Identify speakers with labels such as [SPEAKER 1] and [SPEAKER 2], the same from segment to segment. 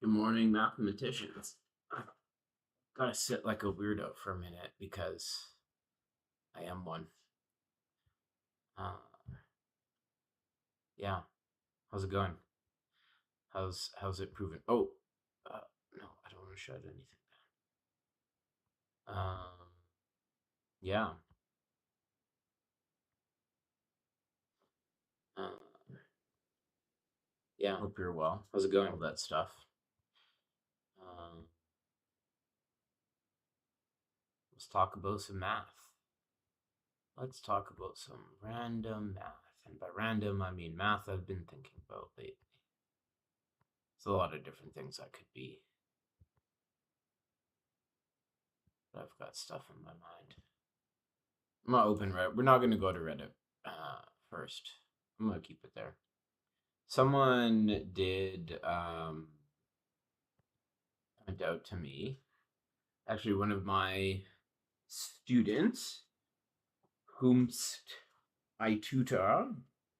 [SPEAKER 1] Good morning, mathematicians. I gotta sit like a weirdo for a minute because I am one. Uh, yeah. How's it going? How's it proven? Oh, no, I don't want to shut anything down. Yeah. Uh, yeah. Hope you're well. How's it going? All that stuff. Um, let's talk about some math. Let's talk about some random math, and by random I mean math I've been thinking about lately. There's a lot of different things that could be. I've got stuff in my mind. I'm gonna open Reddit. We're not gonna go to Reddit first. I'm gonna keep it there. Someone did point out to me, actually one of my students, whomst I tutor,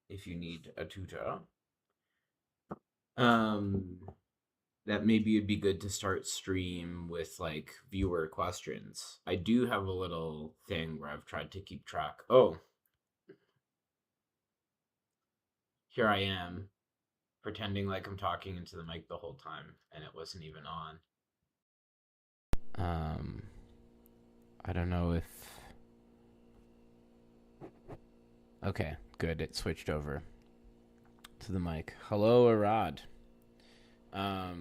[SPEAKER 1] if you need a tutor, that maybe it'd be good to start stream with like viewer questions. I do have a little thing where I've tried to keep track. Oh, here I am pretending like I'm talking into the mic the whole time and it wasn't even on. I don't know if. Okay, good. It switched over to the mic. Hello, Arad. I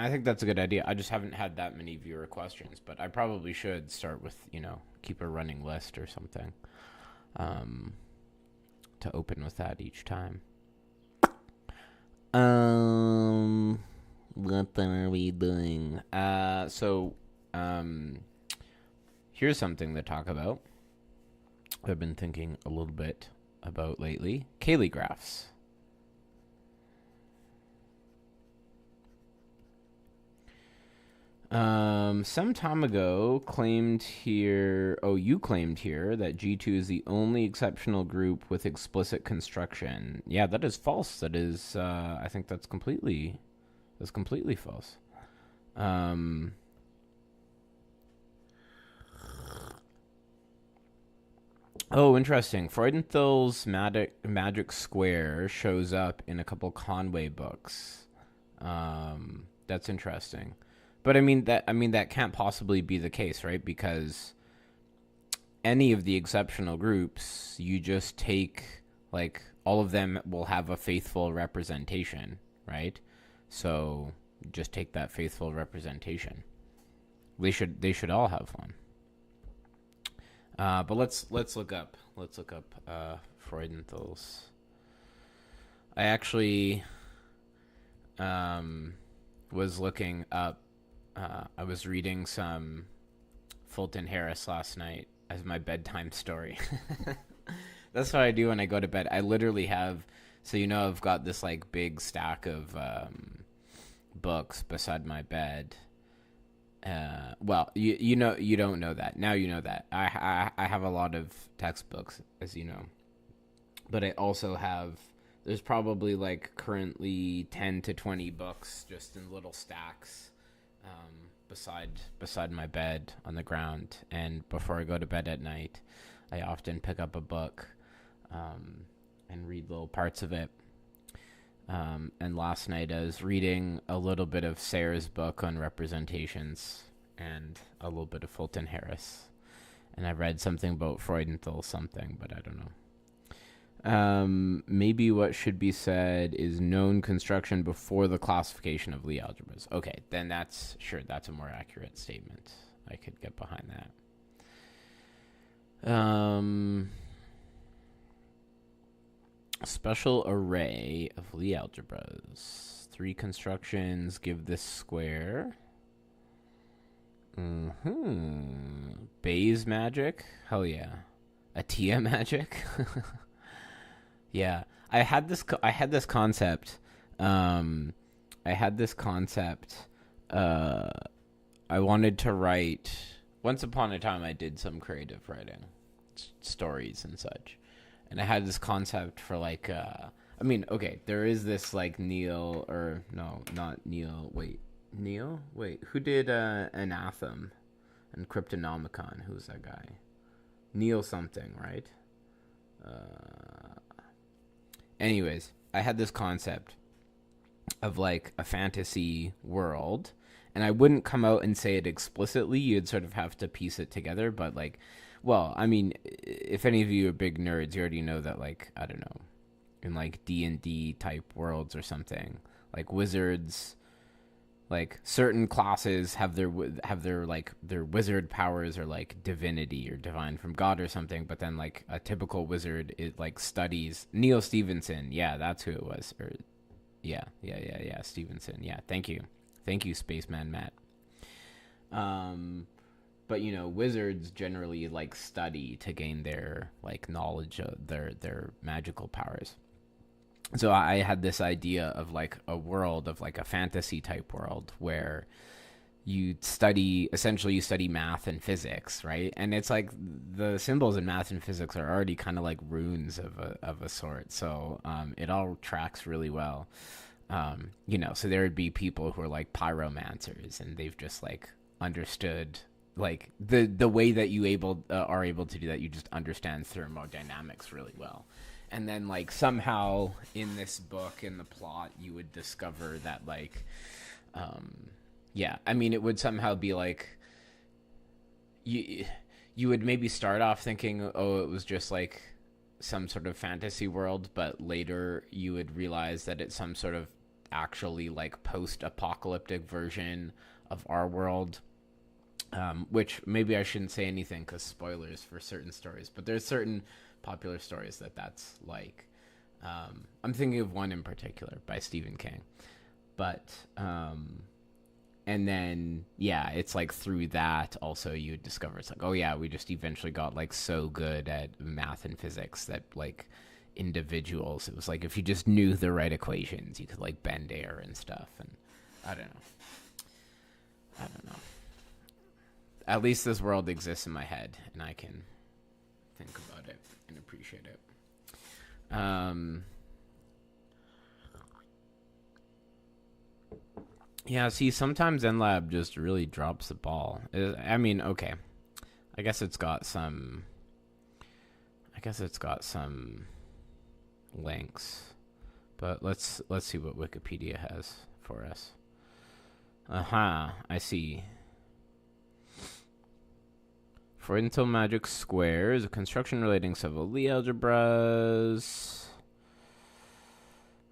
[SPEAKER 1] think that's a good idea. I just haven't had that many viewer questions, but I probably should start with, keep a running list or something. To open with that each time. What are we doing? Here's something to talk about. I've been thinking a little bit about lately. Calligraphs. Some time ago you claimed here that G2 is the only exceptional group with explicit construction. Yeah, that is false. That is, I think that's completely false. Oh, interesting. Freudenthal's magic square shows up in a couple Conway books. That's interesting. But I mean that can't possibly be the case, right? Because any of the exceptional groups, you just take, like, all of them will have a faithful representation, right? So just take that faithful representation. They should all have one. But let's look up Freudenthal's. I actually was looking up. I was reading some Fulton Harris last night as my bedtime story. That's what I do when I go to bed. I literally have, I've got this like big stack of books beside my bed. Well, you don't know that. Now you know that. I have a lot of textbooks, as you know. But I also have, there's probably like currently 10 to 20 books just in little stacks beside my bed on the ground. And before I go to bed at night, I often pick up a book and read little parts of it. And last night I was reading a little bit of Sayre's book on representations and a little bit of Fulton Harris. And I read something about Freudenthal something, but I don't know. Maybe what should be said is known construction before the classification of Lie algebras. Okay, then that's a more accurate statement. I could get behind that. Special array of Lie algebras. 3 constructions give this square. Bayes magic? Hell yeah. Atiyah magic? Yeah. I had this concept. I wanted to write. Once upon a time, I did some creative writing, stories and such. And I had this concept for like, I mean, okay, there is this like Neil, or no, not Neil. Wait, Neil. Wait, who did Anathema and Cryptonomicon? Who's that guy? Neil something, right? Anyways, I had this concept of like a fantasy world, and I wouldn't come out and say it explicitly. You'd sort of have to piece it together, but like, well, I mean, if any of you are big nerds, you already know that, like, I don't know, in like D&D type worlds or something, like wizards, like certain classes have their like their wizard powers are like divinity or divine from God or something, but then like a typical wizard is like studies Neil Stevenson, yeah, that's who it was, or yeah, Stevenson, yeah, thank you, Spaceman Matt. But you know, wizards generally like study to gain their like knowledge of their magical powers. So I had this idea of like a world of like a fantasy type world where you study, essentially you study math and physics, right? And it's like the symbols in math and physics are already kind of like runes of a sort. So it all tracks really well. You know, so there would be people who are like pyromancers, and they've just like understood like the way that you are able to do that. You just understand thermodynamics really well. And then like somehow in this book, in the plot, you would discover that like yeah, I mean, it would somehow be like you would maybe start off thinking, oh, it was just like some sort of fantasy world, but later you would realize that it's some sort of actually like post-apocalyptic version of our world. Which maybe I shouldn't say anything because spoilers for certain stories, but there's certain popular stories that's like. I'm thinking of one in particular by Stephen King, but and then yeah, it's like through that also you discover it's like, oh yeah, we just eventually got like so good at math and physics that like individuals, it was like if you just knew the right equations, you could like bend air and stuff, and I don't know. At least this world exists in my head, and I can think about it and appreciate it. Yeah, see, sometimes NLab just really drops the ball. I mean, okay, I guess it's got some links, but let's see what Wikipedia has for us. I see. For Intel Magic Squares, a construction relating several Lie algebras,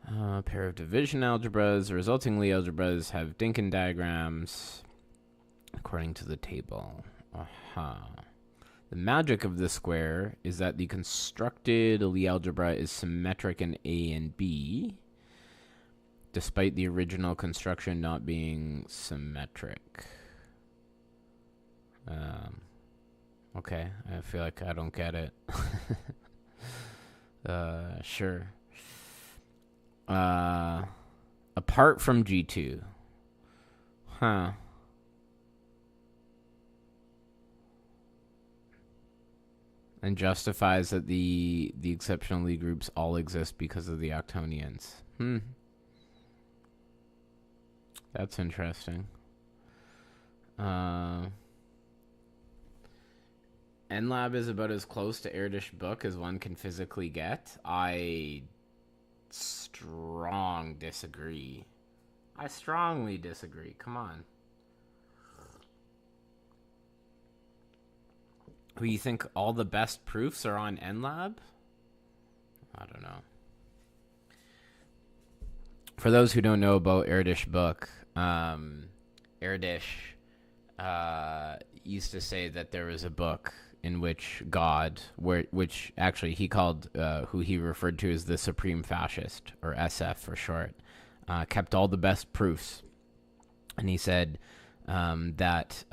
[SPEAKER 1] a pair of division algebras. The resulting Lie algebras have Dynkin diagrams, according to the table. The magic of the square is that the constructed Lie algebra is symmetric in A and B, despite the original construction not being symmetric. Okay, I feel like I don't get it. Sure. Apart from G2. Huh. And justifies that the exceptional Lie groups all exist because of the octonians. That's interesting. NLab is about as close to Erdős book as one can physically get. I strongly disagree. Come on. Who, you think all the best proofs are on NLab? I don't know. For those who don't know about Erdős book, Erdős used to say that there was a book in which God, which actually he called, who he referred to as the Supreme Fascist, or SF for short, kept all the best proofs. And he said that,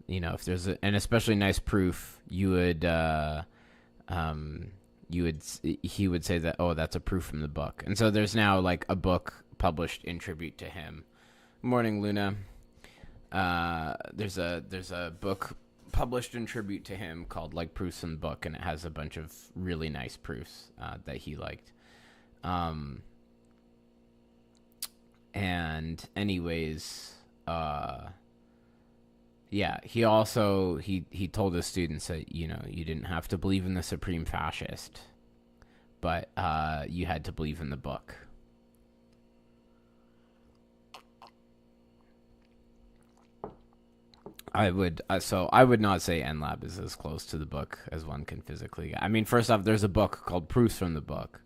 [SPEAKER 1] if there's an especially nice proof, he would say that, oh, that's a proof from the book. And so there's now like a book published in tribute to him. Morning, Luna. There's a book published in tribute to him called like Proofs in the Book, and it has a bunch of really nice proofs that he liked. And anyways, yeah, he told his students that, you didn't have to believe in the supreme fascist, but you had to believe in the book. I would not say NLab is as close to the book as one can physically get. I mean, first off, there's a book called Proofs from the Book.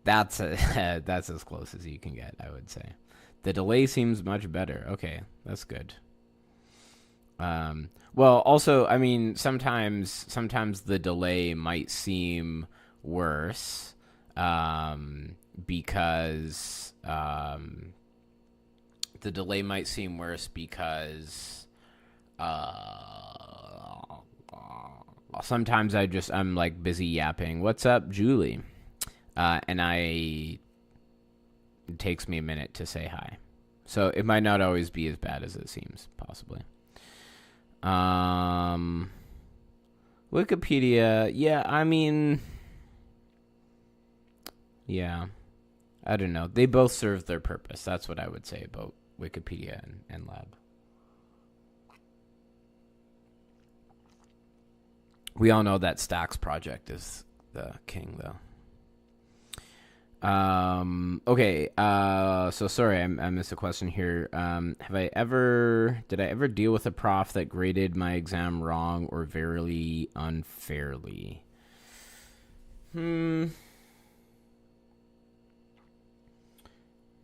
[SPEAKER 1] That's that's as close as you can get, I would say. The delay seems much better. Okay, that's good. Well, also, I mean, sometimes the delay might seem worse, because the delay might seem worse because sometimes I'm like busy yapping. What's up, Julie? And it takes me a minute to say hi. So it might not always be as bad as it seems, possibly. Wikipedia, yeah, I mean, yeah, I don't know. They both serve their purpose. That's what I would say about Wikipedia and Lab. We all know that Stacks project is the king, though. Okay, so sorry, I missed a question here. Did I ever deal with a prof that graded my exam wrong or very unfairly?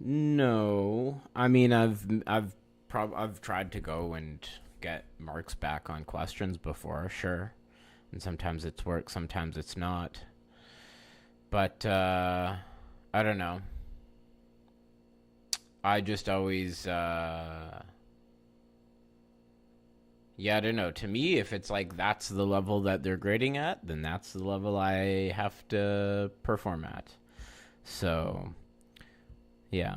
[SPEAKER 1] No. I mean, I've tried to go and get marks back on questions before, sure. And sometimes it's worked, sometimes it's not. But, I don't know. I just always, yeah, I don't know. To me, if it's like that's the level that they're grading at, then that's the level I have to perform at. So, yeah.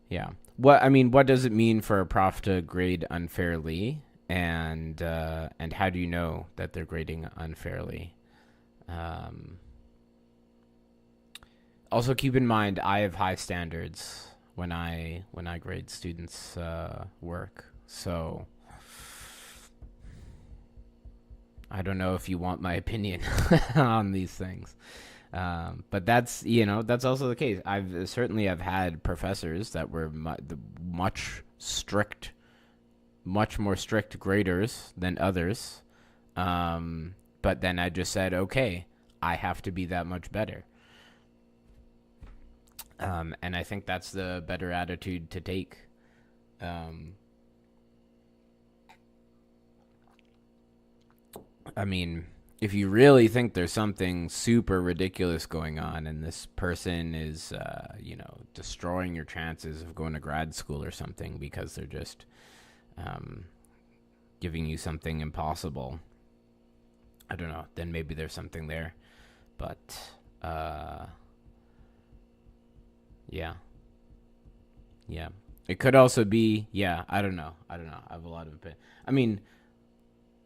[SPEAKER 1] Yeah. What does it mean for a prof to grade unfairly? And how do you know that they're grading unfairly? Also, keep in mind, I have high standards when I grade students' work. So, I don't know if you want my opinion on these things. But that's also the case. I've had professors that were much more strict graders than others. But then I just said, okay, I have to be that much better. And I think that's the better attitude to take. I mean, if you really think there's something super ridiculous going on and this person is, destroying your chances of going to grad school or something because they're just giving you something impossible, I don't know, then maybe there's something there. But, yeah. Yeah. It could also be, yeah, I don't know. I have a lot of opinion. I mean,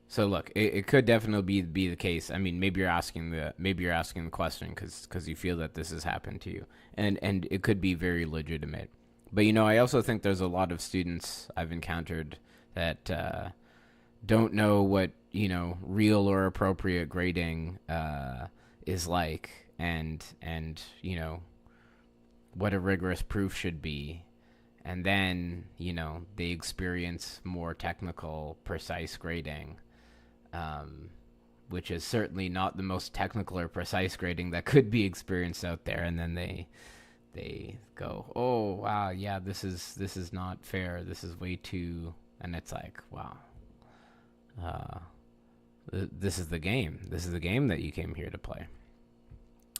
[SPEAKER 1] so look, it could definitely be the case. I mean, maybe you're asking the question because you feel that this has happened to you, and it could be very legitimate. But I also think there's a lot of students I've encountered that don't know what real or appropriate grading is like, and what a rigorous proof should be. And then, they experience more technical, precise grading, which is certainly not the most technical or precise grading that could be experienced out there. And then they go, oh, wow, yeah, this is not fair. This is way too... And it's like, wow, this is the game. This is the game that you came here to play.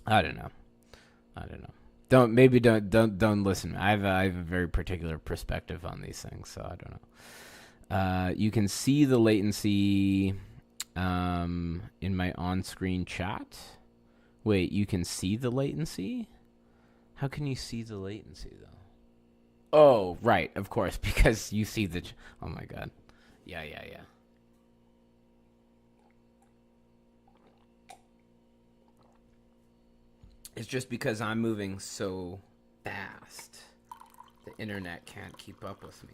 [SPEAKER 1] I don't know. Don't listen. I have a very particular perspective on these things, so I don't know. You can see the latency in my on-screen chat. Wait, you can see the latency? How can you see the latency though? Oh, right, of course, because you see the. Oh my god. Yeah. It's just because I'm moving so fast, the internet can't keep up with me.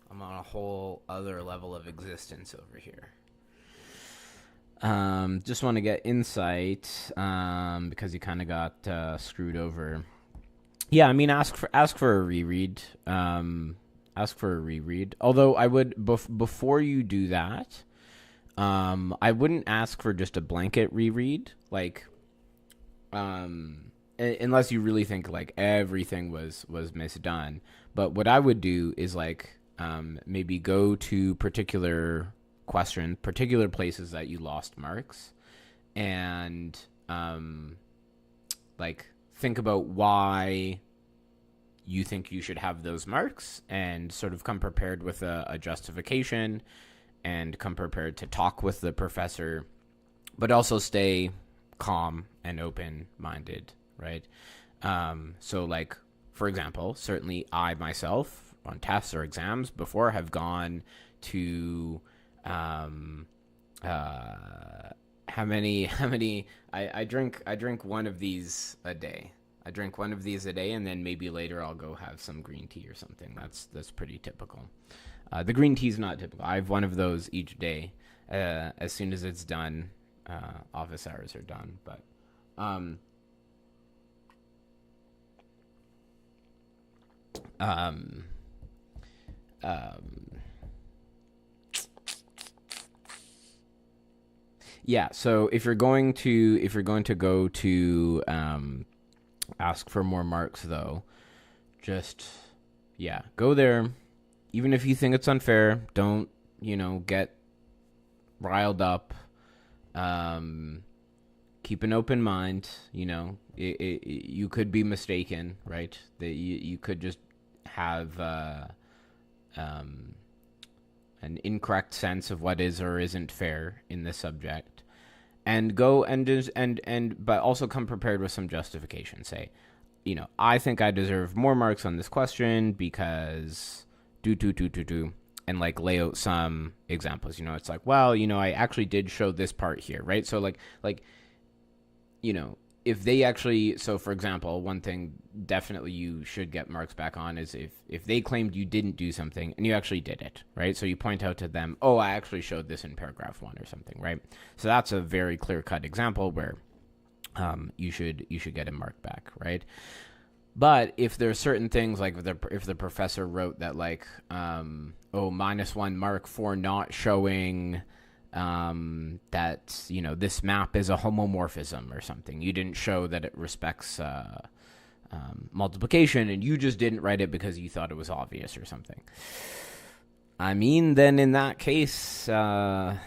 [SPEAKER 1] I'm on a whole other level of existence over here. Just want to get insight because you kind of got screwed over. Yeah, I mean, ask for a reread. Ask for a reread. Although I would before you do that, I wouldn't ask for just a blanket reread, like, unless you really think like everything was misdone. But what I would do is like maybe go to particular places that you lost marks, and like think about why you think you should have those marks, and sort of come prepared with a justification, and come prepared to talk with the professor, but also stay calm and open-minded, right? So like, for example, certainly I myself on tests or exams before have gone to how many I drink one of these a day. I drink one of these a day, and then maybe later I'll go have some green tea or something. That's pretty typical. The green tea is not typical. I have one of those each day. As soon as it's done, office hours are done. But yeah. So if you're going to go to ask for more marks, though, just go there. Even if you think it's unfair, don't get riled up. Keep an open mind. You could be mistaken, right? That you could just have an incorrect sense of what is or isn't fair in this subject, and go but also come prepared with some justification. Say, I think I deserve more marks on this question because do, and like lay out some examples. It's like, well, I actually did show this part here, right? So like if they actually, so for example, one thing definitely you should get marks back on is if they claimed you didn't do something and you actually did it, right? So you point out to them, oh, I actually showed this in paragraph 1 or something, right? So that's a very clear-cut example where you should get a mark back, right? But if there are certain things, like if the professor wrote that, like, -1 mark for not showing that, this map is a homomorphism or something. You didn't show that it respects multiplication, and you just didn't write it because you thought it was obvious or something. I mean, then in that case, I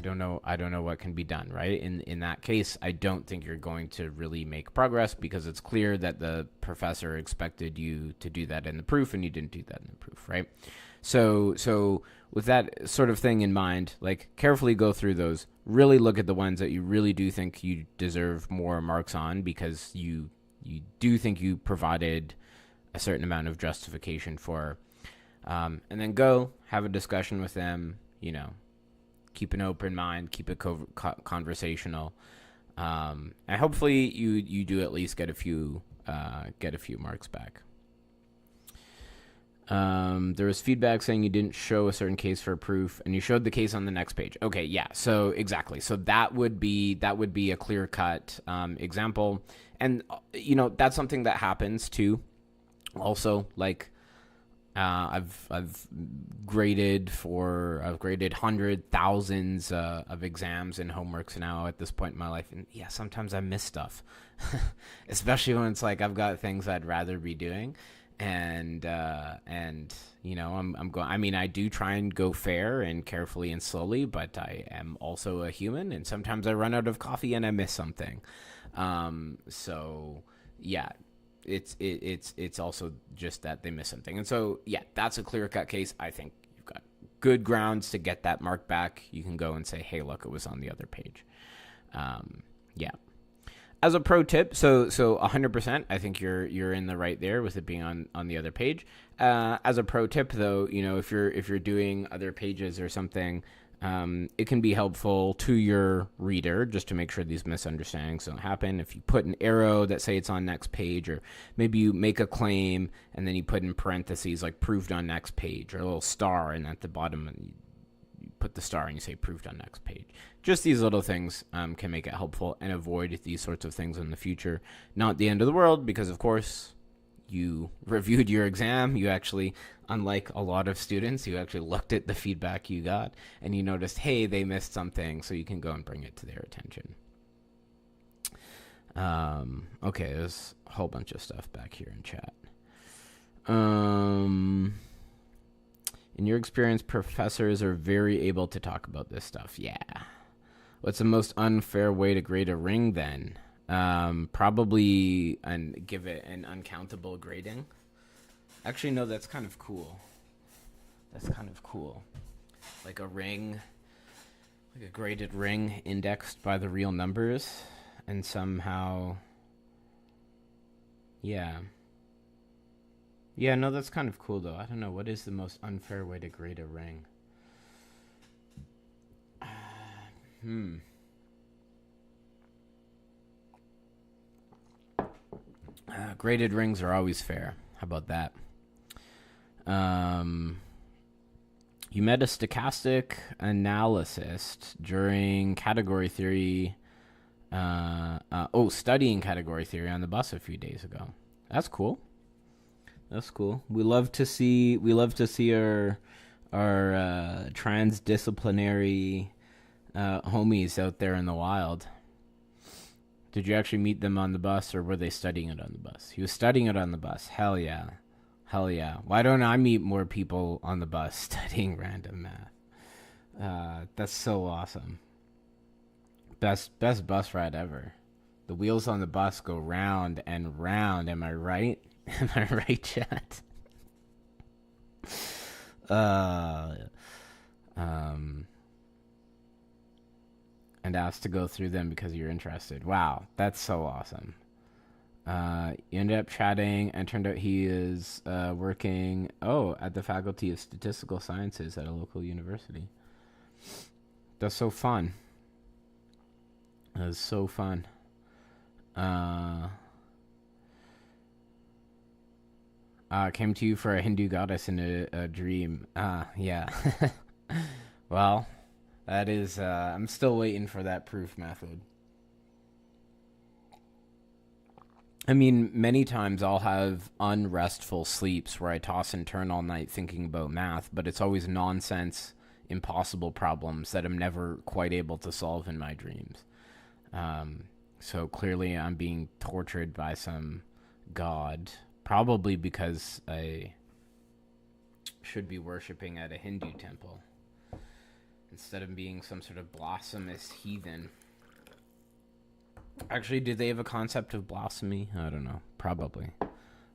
[SPEAKER 1] don't know what can be done, right? In that case, I don't think you're going to really make progress because it's clear that the professor expected you to do that in the proof and you didn't do that in the proof, right? So with that sort of thing in mind, like, carefully go through those, really look at the ones that you really do think you deserve more marks on because you do think you provided a certain amount of justification for, and then go have a discussion with them, keep an open mind, keep it conversational, and hopefully you do at least get a few marks back. There was feedback saying you didn't show a certain case for proof, and you showed the case on the next page. Okay, yeah, so exactly. So that would be a clear-cut example, and that's something that happens too. Also, like, I've graded thousands of exams and homeworks now at this point in my life, and yeah, sometimes I miss stuff, especially when it's like I've got things I'd rather be doing, and I'm going. I mean, I do try and go fair and carefully and slowly, but I am also a human, and sometimes I run out of coffee and I miss something. So yeah. It's also just that they miss something. And so, yeah, that's a clear-cut case. I think you've got good grounds to get that mark back. You can go and say, hey, look, it was on the other page. Yeah. As a pro tip, so 100%, I think you're in the right there with it being on the other page. As a pro tip, though, if you're doing other pages or something, It can be helpful to your reader just to make sure these misunderstandings don't happen. If you put an arrow that say it's on next page, or maybe you make a claim and then you put in parentheses like proved on next page, or a little star, and at the bottom you put the star and you say proved on next page. Just these little things can make it helpful and avoid these sorts of things in the future. Not the end of the world, because of course you reviewed your exam. You actually, unlike a lot of students, you actually looked at the feedback you got and you noticed, hey, they missed something, so you can go and bring it to their attention. Okay, there's a whole bunch of stuff back here in chat. In your experience, professors are very able to talk about this stuff. Yeah. What's the most unfair way to grade a ring then? Probably and give it an uncountable grading. Actually, no, that's kind of cool. Like a ring, like a graded ring indexed by the real numbers, and somehow, yeah, no, that's kind of cool though. I don't know, what is the most unfair way to grade a ring? Graded rings are always fair. How about that? You met a stochastic analyst during category theory. Studying category theory on the bus a few days ago. That's cool. We love to see our transdisciplinary homies out there in the wild. Did you actually meet them on the bus, or were they studying it on the bus? He was studying it on the bus. Hell yeah. Why don't I meet more people on the bus studying random math? That's so awesome. Best bus ride ever. The wheels on the bus go round and round. Am I right? Am I right, chat? And asked to go through them because you're interested. Wow, that's so awesome. You ended up chatting, and turned out he is working at the Faculty of Statistical Sciences at a local university. That's so fun. That is so fun. Came to you for a Hindu goddess in a dream. Yeah. Well, that is, I'm still waiting for that proof method. I mean, many times I'll have unrestful sleeps where I toss and turn all night thinking about math, but it's always nonsense, impossible problems that I'm never quite able to solve in my dreams. So clearly I'm being tortured by some god, probably because I should be worshipping at a Hindu temple instead of being some sort of blasphemous heathen. Actually, do they have a concept of blasphemy? I don't know. Probably.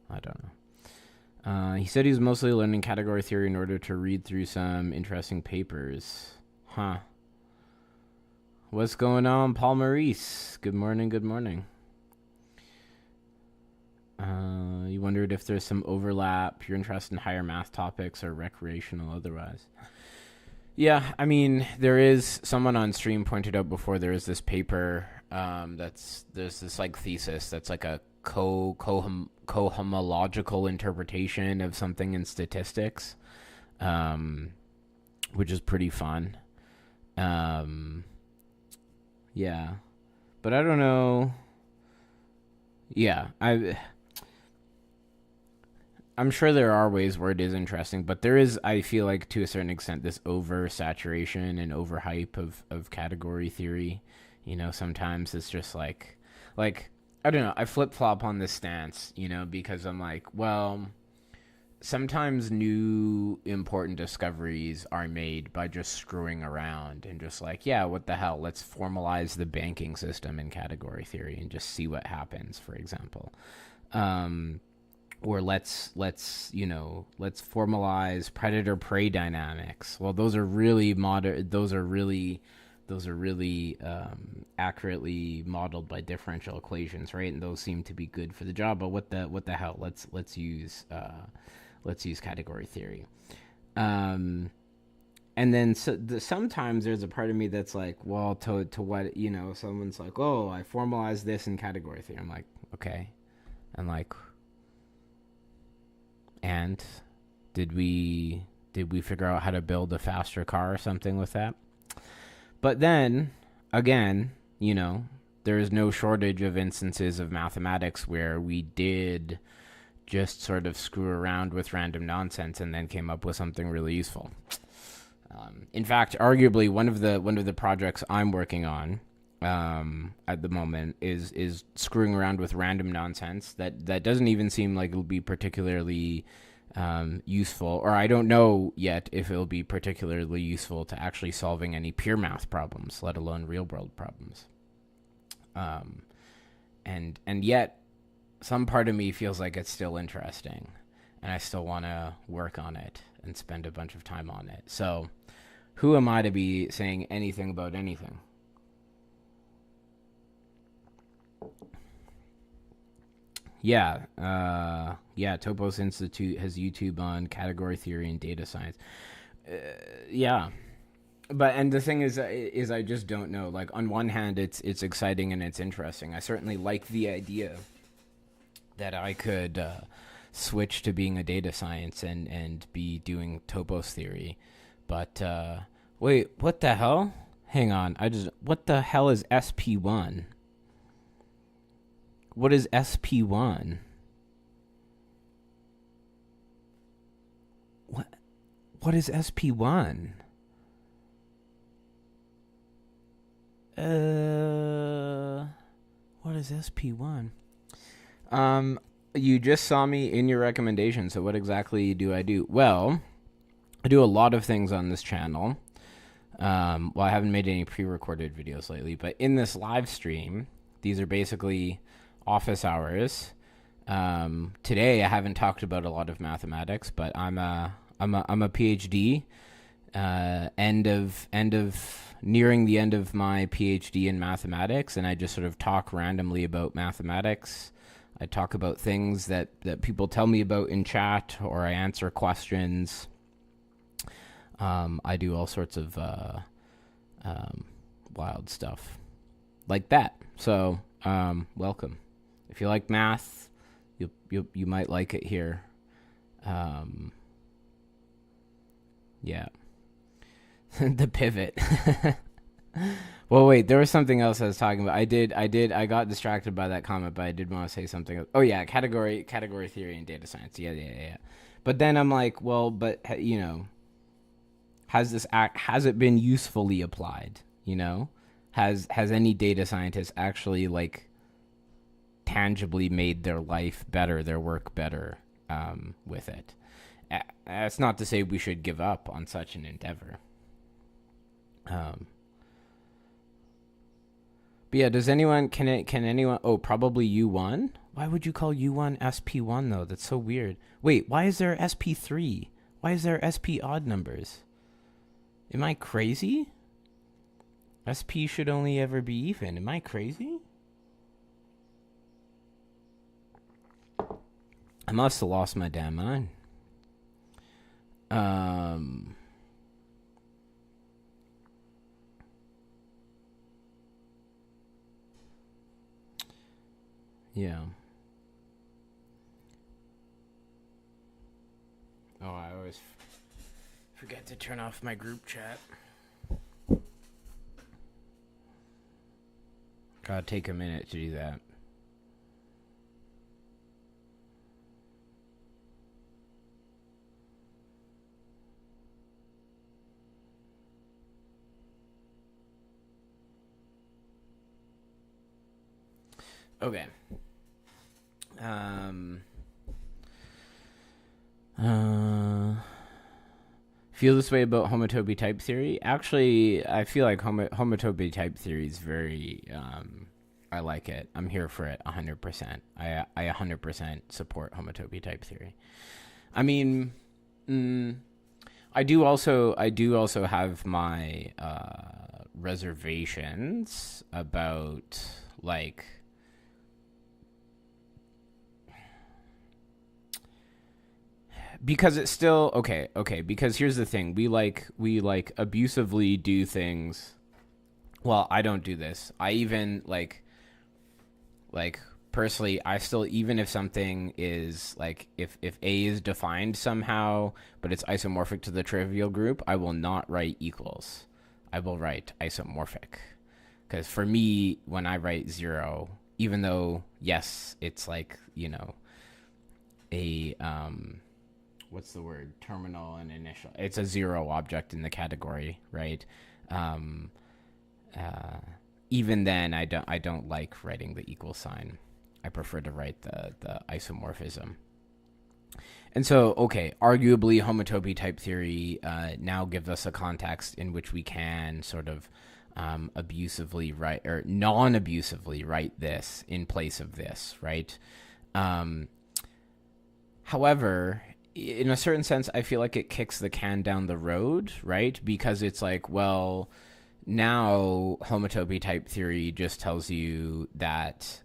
[SPEAKER 1] I don't know. He said he was mostly learning category theory in order to read through some interesting papers. Huh. What's going on, Paul Maurice? Good morning, good morning. You wondered if there's some overlap, you're interested in higher math topics or recreational otherwise. Yeah, I mean, there is, someone on stream pointed out before, there is this paper there's this like thesis that's like a cohomological interpretation of something in statistics, which is pretty fun. Yeah, but I don't know. Yeah, I'm sure there are ways where it is interesting, but there is, I feel like, to a certain extent, this oversaturation and overhype of category theory. You know, sometimes it's just like, I don't know, I flip-flop on this stance, you know, because I'm like, well, sometimes new important discoveries are made by just screwing around and just like, yeah, what the hell, let's formalize the banking system in category theory and just see what happens, for example. Or let's formalize predator-prey dynamics. Well, those are really accurately modeled by differential equations, right? And those seem to be good for the job. But what the hell? Let's use category theory. And And then sometimes there's a part of me that's like, well, to what, someone's like, oh, I formalized this in category theory. I'm like, okay. And like, and did we figure out how to build a faster car or something with that? But then again, there is no shortage of instances of mathematics where we did just sort of screw around with random nonsense and then came up with something really useful. In fact, arguably one of the projects I'm working on at the moment is screwing around with random nonsense that doesn't even seem like it'll be particularly useful, or I don't know yet if it'll be particularly useful to actually solving any pure math problems, let alone real world problems. And yet, some part of me feels like it's still interesting, and I still want to work on it and spend a bunch of time on it. So, who am I to be saying anything about anything? Yeah, Topos Institute has YouTube on category theory and data science. Yeah, and the thing is I just don't know. Like, on one hand, it's exciting and it's interesting. I certainly like the idea that I could switch to being a data science and be doing topos theory. But wait, what the hell? Hang on, what the hell is SP1? What is SP1? What is SP1? What is SP1? You just saw me in your recommendation, so what exactly do I do? Well, I do a lot of things on this channel. Well, I haven't made any pre-recorded videos lately, but in this live stream, these are basically office hours. Today, I haven't talked about a lot of mathematics, but I'm a Ph.D. Nearing the end of my Ph.D. in mathematics, and I just sort of talk randomly about mathematics. I talk about things that people tell me about in chat, or I answer questions. I do all sorts of wild stuff like that. So, welcome. If you like math, you might like it here. Yeah. The pivot. Well, wait, there was something else I was talking about. I got distracted by that comment, but I did want to say something else. Oh yeah, category theory and data science. Yeah. But then I'm like, well, but has it been usefully applied? Has any data scientist actually like tangibly made their life better, their work better with it? That's not to say we should give up on such an endeavor. But yeah, can anyone? Oh, probably U1. Why would you call U1 SP1 though? That's so weird. Wait, why is there SP3? Why is there SP odd numbers? Am I crazy? SP should only ever be even. Am I crazy? I must have lost my damn mind. Yeah. Oh, I always forget to turn off my group chat. Gotta take a minute to do that. Okay. Feel this way about homotopy type theory? Actually, I feel like homotopy type theory is very, I like it. I'm here for it 100%. I 100% support homotopy type theory. I mean, I do also have my reservations about like because it's still okay, because here's the thing. We abusively do things. Well, I don't do this. I even like personally, I still, even if something is like, if A is defined somehow but it's isomorphic to the trivial group, I will not write equals. I will write isomorphic, because for me, when I write 0, even though yes, it's like, a what's the word, terminal and initial, it's a 0 object in the category, right? um Even then, I don't like writing the equal sign. I prefer to write the isomorphism. And so, okay, arguably, homotopy type theory now gives us a context in which we can sort of abusively write, or non-abusively write this in place of this, right? However, in a certain sense, I feel like it kicks the can down the road, right? Because it's like, well, now homotopy type theory just tells you that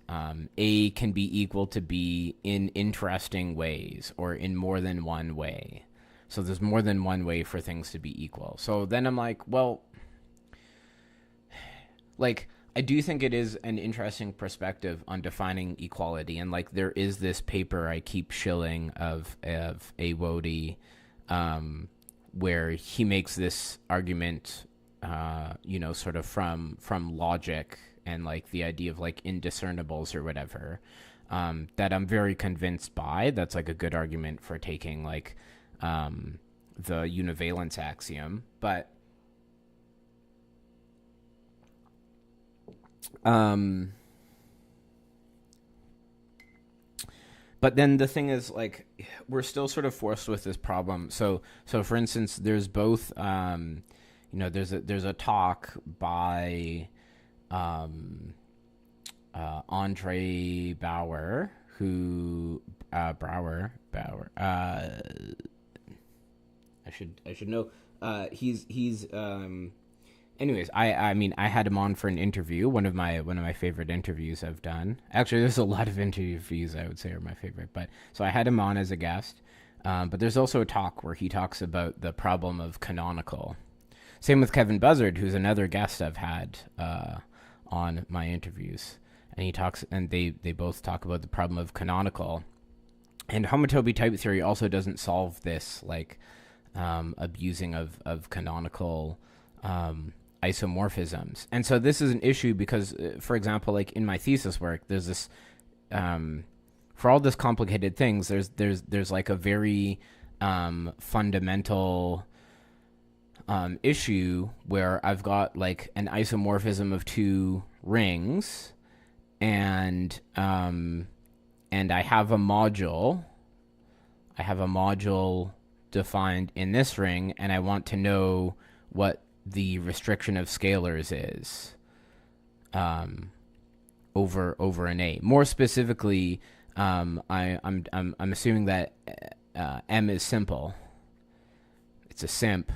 [SPEAKER 1] A can be equal to B in interesting ways, or in more than one way. So there's more than one way for things to be equal. So then I'm like, well, like, I do think it is an interesting perspective on defining equality. And like, there is this paper I keep shilling of Iwahori, where he makes this argument, sort of from logic and like the idea of like indiscernibles or whatever, that I'm very convinced by. That's like a good argument for taking like the univalence axiom. But then the thing is, like, we're still sort of forced with this problem. So for instance, there's both there's a talk by Andre Bauer, who Bauer. I should know. He's anyways, I mean, I had him on for an interview, one of my favorite interviews I've done. Actually, there's a lot of interviews I would say are my favorite, but so I had him on as a guest. But there's also a talk where he talks about the problem of canonical. Same with Kevin Buzzard, who's another guest I've had on my interviews, and they both talk about the problem of canonical. And homotopy type theory also doesn't solve this, like abusing of canonical isomorphisms. And so this is an issue because, for example, like in my thesis work, there's this for all this complicated things, there's like a very fundamental issue where I've got like an isomorphism of two rings, and I have a module. Defined in this ring, and I want to know what the restriction of scalars is over an A. More specifically, I'm assuming that M is simple. It's a simp,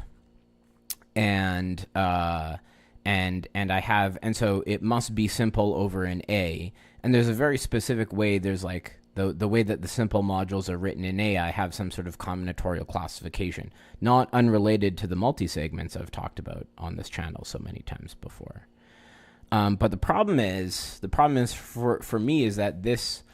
[SPEAKER 1] and I have, and so it must be simple over an A. And there's a very specific way. There's like the way that the simple modules are written in A. I have some sort of combinatorial classification, not unrelated to the multi-segments I've talked about on this channel so many times before. But the problem is for me is that this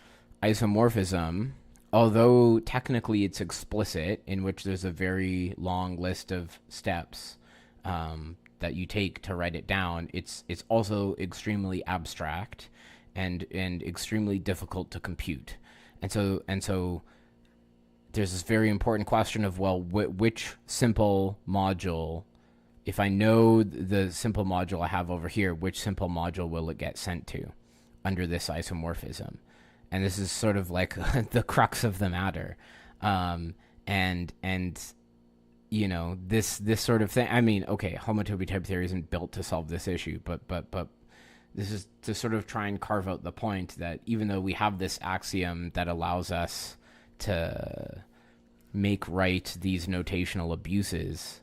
[SPEAKER 1] isomorphism, although technically it's explicit, in which there's a very long list of steps that you take to write it down, it's also extremely abstract and extremely difficult to compute. And so there's this very important question of, well, which simple module, if I know the simple module I have over here, which simple module will it get sent to under this isomorphism? And this is sort of like the crux of the matter. And you know, this sort of thing. I mean, okay, homotopy type theory isn't built to solve this issue, but this is to sort of try and carve out the point that even though we have this axiom that allows us to make right these notational abuses,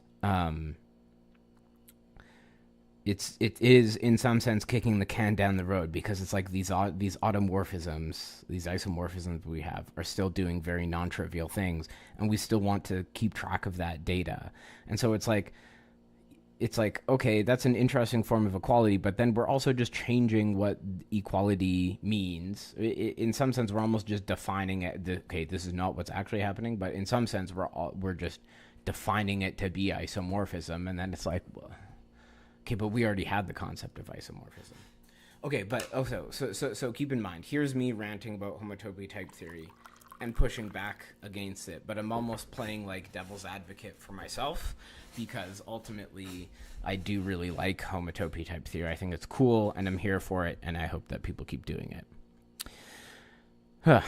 [SPEAKER 1] it is in some sense kicking the can down the road, because it's like these automorphisms, these isomorphisms we have are still doing very non-trivial things, and we still want to keep track of that data. And so it's like, okay, that's an interesting form of equality, but then we're also just changing what equality means. In some sense, we're almost just defining it. Okay, this is not what's actually happening, but in some sense, we're just defining it to be isomorphism, and then it's like, well, okay, but we already had the concept of isomorphism. Okay, but also, so keep in mind, here's me ranting about homotopy type theory and pushing back against it, but I'm almost playing like devil's advocate for myself, because ultimately I do really like homotopy type theory. I think it's cool, and I'm here for it, and I hope that people keep doing it. There's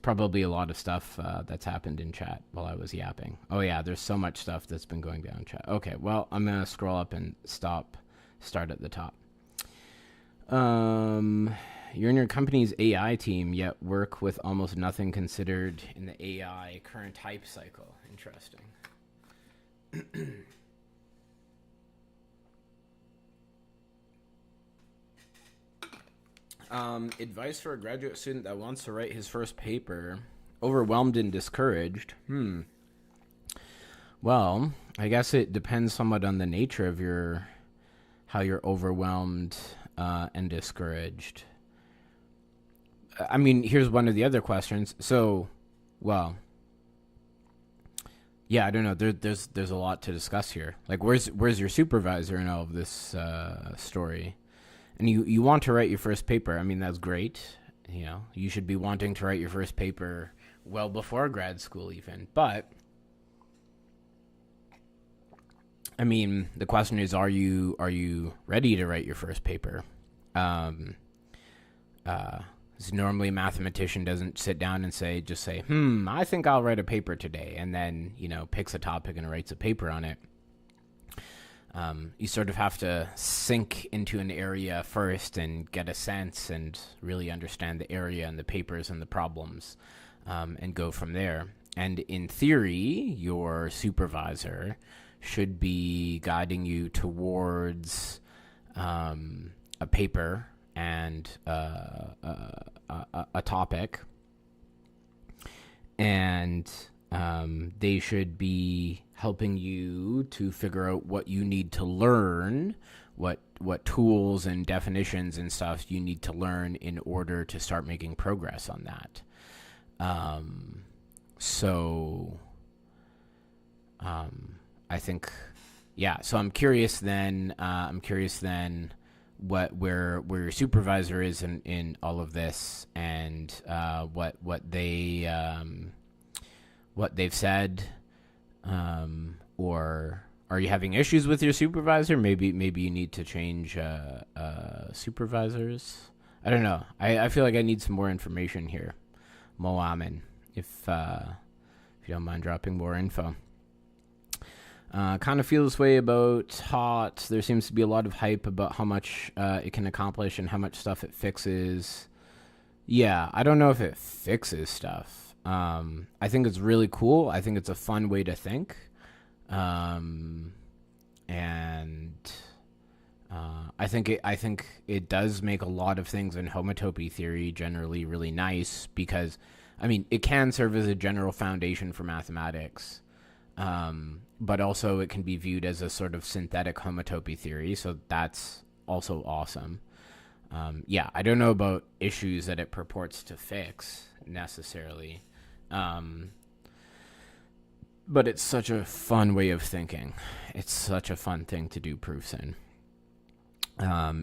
[SPEAKER 1] probably a lot of stuff that's happened in chat while I was yapping. Oh yeah, there's so much stuff that's been going down in chat. Okay, well, I'm going to scroll up and start at the top. You're in your company's AI team, yet work with almost nothing considered in the AI current hype cycle. Interesting. Advice for a graduate student that wants to write his first paper. Overwhelmed and discouraged. Well, I guess it depends somewhat on the nature of how you're overwhelmed and discouraged. I mean, here's one of the other questions. So, well, yeah, I don't know. There's a lot to discuss here. Like, where's your supervisor in all of this story? And you want to write your first paper. I mean, that's great. You know, you should be wanting to write your first paper well before grad school even. But, I mean, the question is, are you ready to write your first paper? Normally a mathematician doesn't sit down and say, I think I'll write a paper today, and then, picks a topic and writes a paper on it. You sort of have to sink into an area first and get a sense and really understand the area and the papers and the problems, and go from there. And in theory, your supervisor should be guiding you towards a paper and a topic, and they should be helping you to figure out what you need to learn, what tools and definitions and stuff you need to learn in order to start making progress on that. I think, yeah. So I'm curious then. Where your supervisor is in all of this, and what they've said, or are you having issues with your supervisor? Maybe you need to change supervisors. I don't know. I feel like I need some more information here. Moamin, if you don't mind dropping more info. Kind of feel this way about HOT. There seems to be a lot of hype about how much it can accomplish and how much stuff it fixes. Yeah, I don't know if it fixes stuff. I think it's really cool. I think it's a fun way to think. And I think it does make a lot of things in homotopy theory generally really nice, because, I mean, it can serve as a general foundation for mathematics. But also it can be viewed as a sort of synthetic homotopy theory, so that's also awesome. Yeah, I don't know about issues that it purports to fix necessarily, but it's such a fun way of thinking. It's such a fun thing to do proofs in.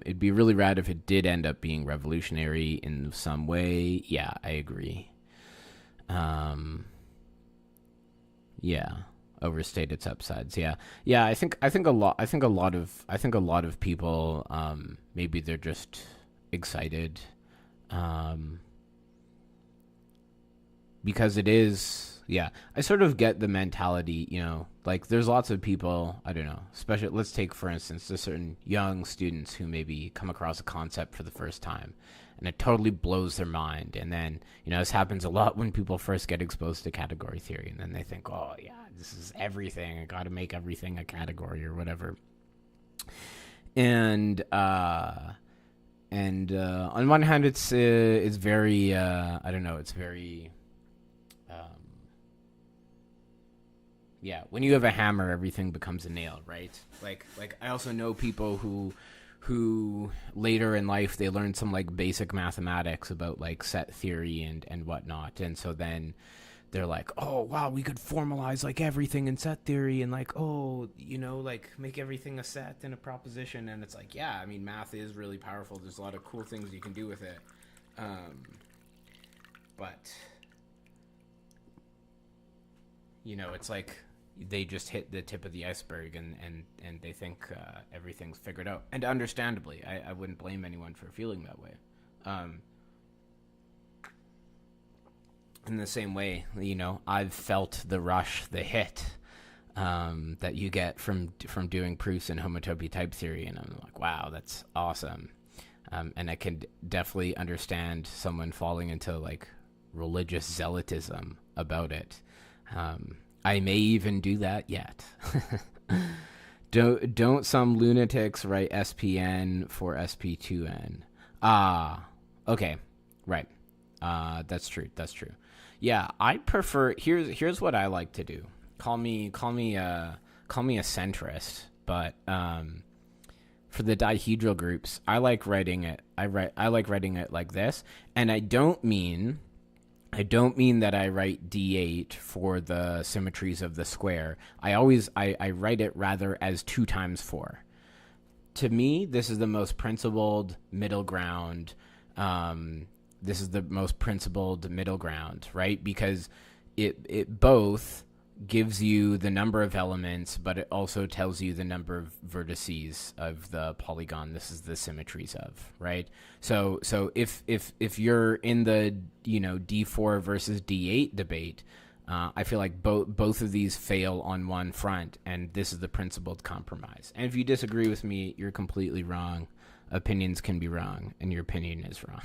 [SPEAKER 1] It'd be really rad if it did end up being revolutionary in some way. Yeah, I agree. Yeah. Overstate its upsides. Yeah. I think a lot of people, maybe they're just excited, because it is. Yeah, I sort of get the mentality. Like, there's lots of people, I don't know, especially, let's take for instance, there's certain young students who maybe come across a concept for the first time, and it totally blows their mind. And then, this happens a lot when people first get exposed to category theory, and then they think, oh yeah, this is everything. I got to make everything a category or whatever. And on one hand, it's very I don't know, it's very yeah. When you have a hammer, everything becomes a nail, right? Like I also know people who later in life they learned some like basic mathematics about like set theory and whatnot, and so then they're like, oh wow, we could formalize like everything in set theory and like, oh, like make everything a set and a proposition. And it's like, yeah, I mean, math is really powerful. There's a lot of cool things you can do with it. But it's like they just hit the tip of the iceberg and they think everything's figured out. And understandably, I wouldn't blame anyone for feeling that way. In the same way, I've felt the rush, the hit that you get from doing proofs in homotopy type theory, and I'm like, wow, that's awesome. And I can definitely understand someone falling into like religious zealotism about it. I may even do that yet. Don't some lunatics write SPN for SP2N? Okay, right. That's true. Yeah, I prefer. Here's what I like to do. Call me a centrist, but for the dihedral groups, I like writing it. I like writing it like this, and I don't mean that I write D8 for the symmetries of the square. I write it rather as 2 times 4. To me, this is the most principled middle ground. This is the most principled middle ground, right? Because it both gives you the number of elements, but it also tells you the number of vertices of the polygon this is the symmetries of, right? So if you're in the D4 versus D8 debate, I feel like both of these fail on one front, and this is the principled compromise. And if you disagree with me, you're completely wrong. Opinions can be wrong, and your opinion is wrong.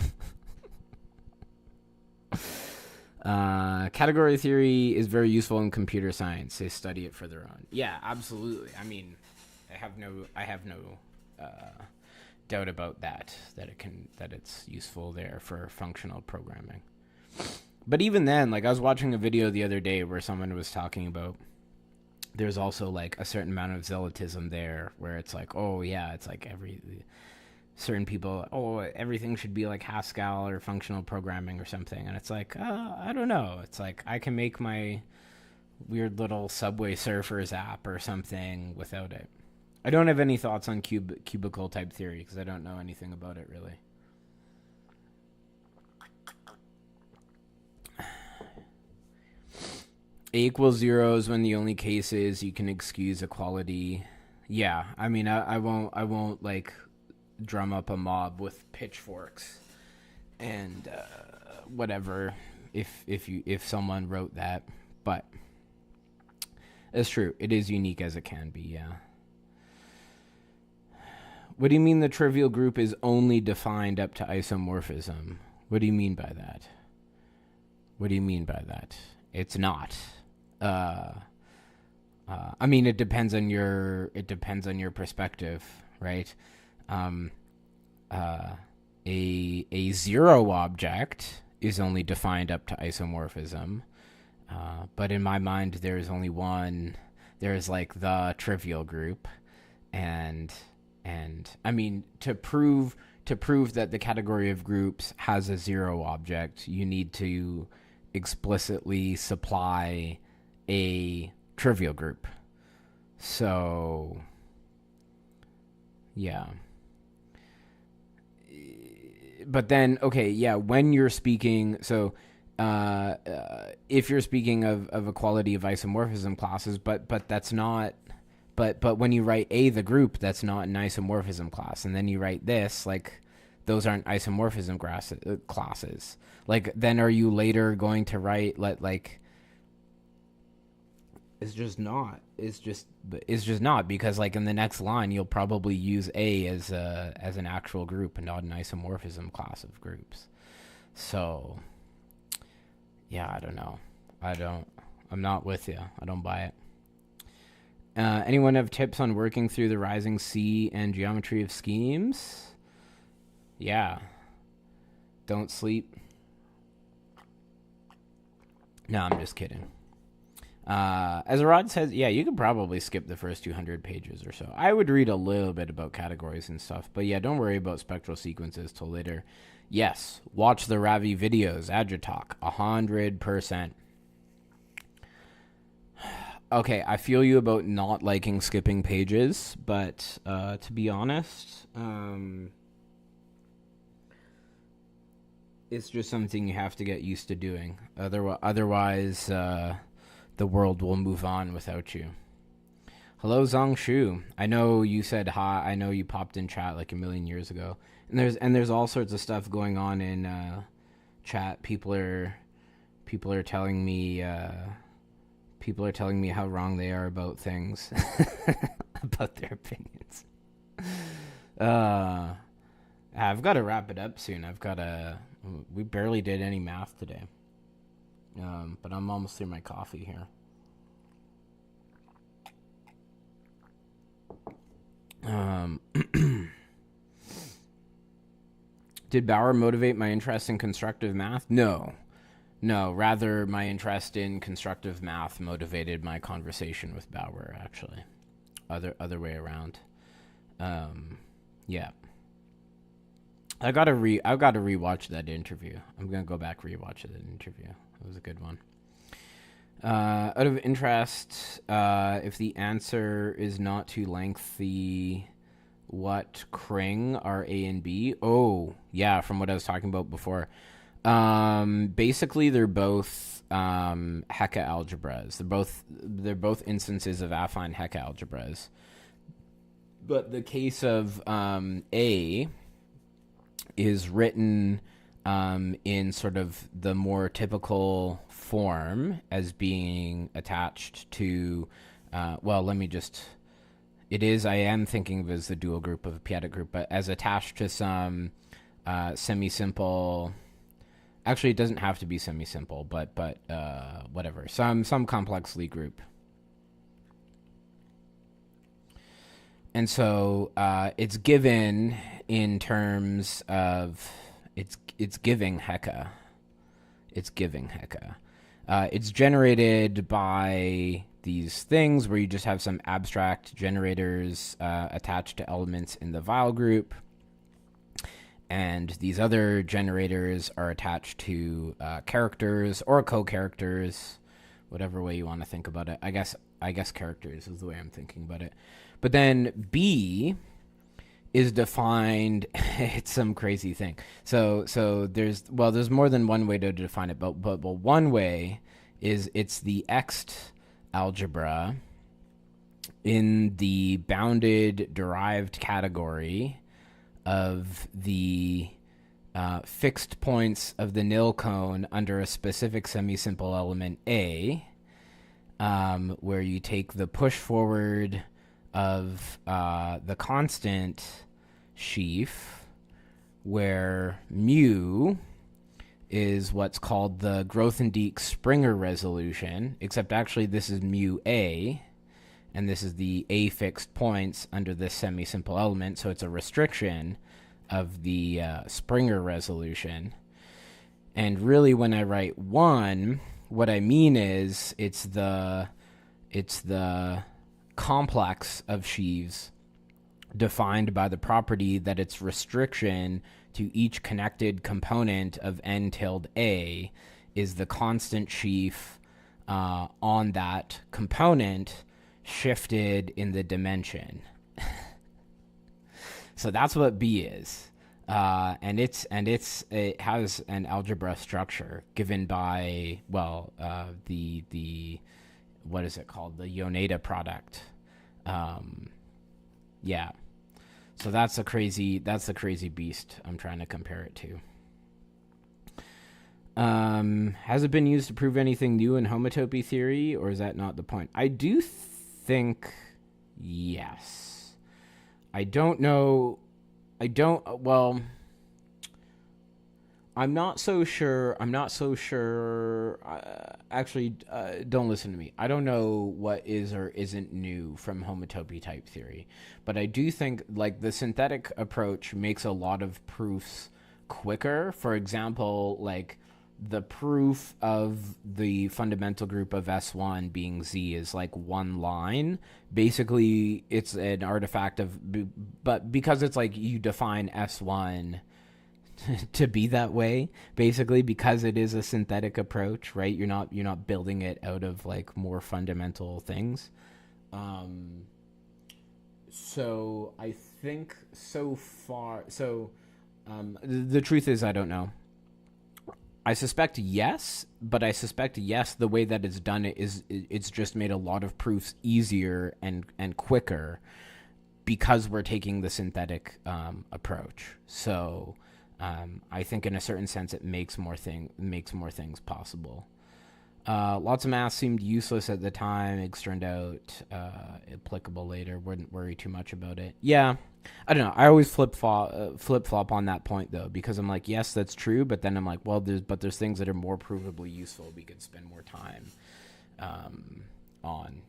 [SPEAKER 1] Category theory is very useful in computer science. They study it for their own. Yeah, absolutely. I mean, I have no doubt about that it's useful there for functional programming. But even then, like I was watching a video the other day where someone was talking about there's also like a certain amount of zealotism there where it's like, oh yeah, it's like certain people, oh, everything should be like Haskell or functional programming or something. And it's like, I don't know. It's like I can make my weird little Subway Surfers app or something without it. I don't have any thoughts on cubicle type theory because I don't know anything about it really. A equals 0 is when the only case is you can excuse equality. Yeah, I mean, I won't like drum up a mob with pitchforks and whatever if someone wrote that, but it's true, it is unique as it can be. Yeah. What do you mean the trivial group is only defined up to isomorphism? What do you mean by that? It's not. I mean, it depends on your perspective, right? A zero object is only defined up to isomorphism, but in my mind there is only one. There is like the trivial group, and I mean to prove that the category of groups has a zero object, you need to explicitly supply a trivial group. So yeah. But then, okay, yeah, when you're speaking, so if you're speaking of equality of isomorphism classes, but that's not, but when you write A, the group, that's not an isomorphism class, and then you write this, like, those aren't isomorphism classes. Like, then are you later going to write, like, it's just not, because like in the next line you'll probably use A as an actual group and not an isomorphism class of groups. So yeah, I don't know. I'm not with you. I don't buy it. Anyone have tips on working through the rising sea and geometry of schemes? Yeah. Don't sleep. No, I'm just kidding. As Rod says, yeah, you could probably skip the first 200 pages or so. I would read a little bit about categories and stuff, but yeah, don't worry about spectral sequences till later. Yes, watch the Ravi videos, Agitalk, 100%. Okay, I feel you about not liking skipping pages, but to be honest, it's just something you have to get used to doing. Otherwise, the world will move on without you. Hello, Zong Shu. I know you said hi. I know you popped in chat like a million years ago, and there's all sorts of stuff going on in chat. People are telling me. People are telling me how wrong they are about things, about their opinions. I've got to wrap it up soon. We barely did any math today. But I'm almost through my coffee here. Did Bauer motivate my interest in constructive math? No, rather my interest in constructive math motivated my conversation with Bauer, actually. Other way around. Yeah. I've got to rewatch that interview. I'm going to go back rewatch that interview. It was a good one. Out of interest, if the answer is not too lengthy, what Kring are A and B? Oh, yeah, from what I was talking about before. Basically, they're both Hecke algebras. They're both instances of affine Hecke algebras. But the case of A is written in sort of the more typical form as being attached to, I am thinking of it as the dual group of a p-adic group, but as attached to some semi-simple. Actually, it doesn't have to be semi-simple, but whatever. Some complex Lie group. And so it's given in terms of it's giving Hecke. It's giving Hecke. It's generated by these things where you just have some abstract generators attached to elements in the Weil group. And these other generators are attached to characters or co-characters, whatever way you want to think about it. I guess characters is the way I'm thinking about it. But then B is defined. It's some crazy thing. So there's more than one way to define it. But one way is it's the Ext algebra in the bounded derived category of the fixed points of the nil cone under a specific semi-simple element A, where you take the push forward of the constant sheaf, where mu is what's called the Grothendieck-Springer resolution, except actually this is mu A, and this is the A fixed points under this semi-simple element, so it's a restriction of the Springer resolution. And really, when I write 1, what I mean is it's the complex of sheaves defined by the property that its restriction to each connected component of n tilde A is the constant sheaf on that component shifted in the dimension. So that's what B is. And it has an algebra structure given by the what is it called, the Yoneda product. Yeah. So that's a crazy beast I'm trying to compare it to. Has it been used to prove anything new in homotopy theory, or is that not the point? I do think yes. I don't know. I'm not so sure. I'm not so sure. Actually, don't listen to me. I don't know what is or isn't new from homotopy type theory, but I do think like the synthetic approach makes a lot of proofs quicker. For example, like the proof of the fundamental group of S1 being Z is like one line. Basically, it's an artifact of, but because it's like you define S1 to be that way, basically because it is a synthetic approach, right? You're not building it out of like more fundamental things. Um, so I think so far. So the truth is, I don't know. I suspect yes, but I suspect yes. The way that it's done it is it's just made a lot of proofs easier and quicker because we're taking the synthetic approach. So I think in a certain sense it makes more things possible. Lots of math seemed useless at the time. It turned out applicable later. Wouldn't worry too much about it. Yeah, I don't know. I always flip flop on that point though, because I'm like, yes, that's true, but then I'm like, well, there's things that are more provably useful. We could spend more time on.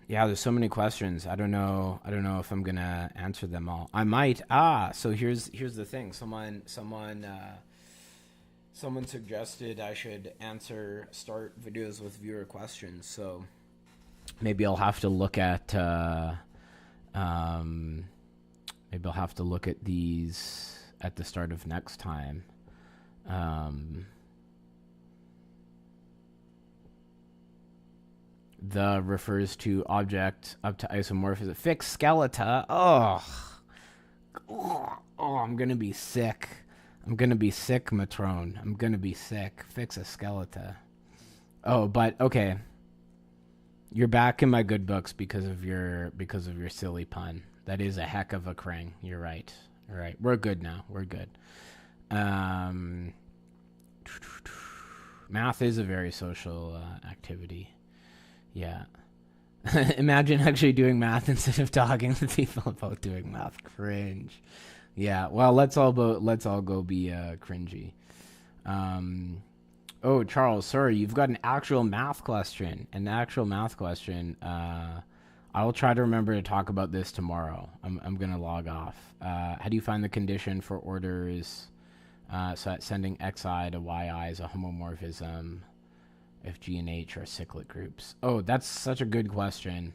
[SPEAKER 1] Yeah, there's so many questions. I don't know. I don't know if I'm gonna answer them all. I might. So here's the thing. Someone suggested I should start videos with viewer questions. So maybe I'll have to look at maybe I'll have to look at these at the start of next time. The refers to object up to isomorphism. Fixed skeleton. I'm gonna be sick. I'm gonna be sick, Matrone. I'm gonna be sick. Fix a skeleton. Oh, but okay. You're back in my good books because of your silly pun. That is a heck of a cring. You're right. All right. We're good now. We're good. Math is a very social activity. Yeah. Imagine actually doing math instead of talking to people about doing math. Cringe. Yeah. Well, let's all go be cringy. Oh, Charles, sorry, you've got an actual math question. I will try to remember to talk about this tomorrow. I'm gonna log off. How do you find the condition for orders? So that sending xi to yi is a homomorphism if G and H are cyclic groups. Oh, that's such a good question.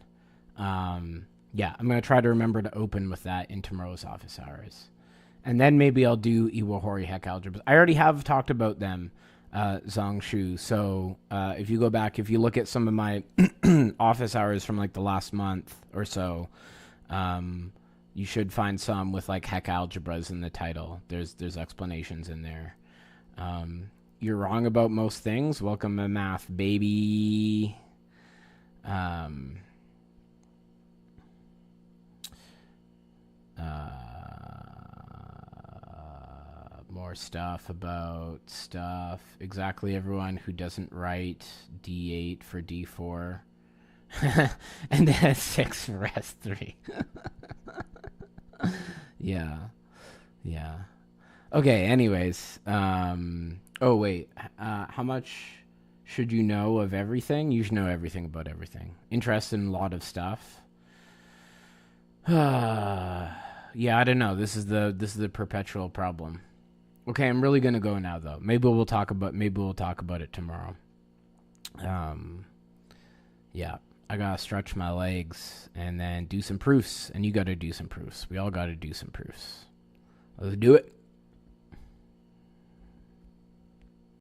[SPEAKER 1] Yeah, I'm going to try to remember to open with that in tomorrow's office hours. And then maybe I'll do Iwahori-Hecke algebras. I already have talked about them, Zhang Shu. So if you go back, if you look at some of my office hours from like the last month or so, you should find some with like Hecke algebras in the title. There's explanations in there. You're wrong about most things. Welcome to math, baby. More stuff about stuff. Exactly everyone who doesn't write D8 for D4. And then 6 for S3. Yeah. Yeah. Okay, anyways. Oh, wait. How much should you know of everything? You should know everything about everything. Interested in a lot of stuff. Yeah, I don't know. This is the perpetual problem. Okay, I'm really gonna go now though. Maybe we'll talk about it tomorrow. Yeah, I gotta stretch my legs and then do some proofs, and you gotta do some proofs. We all gotta do some proofs. Let's do it.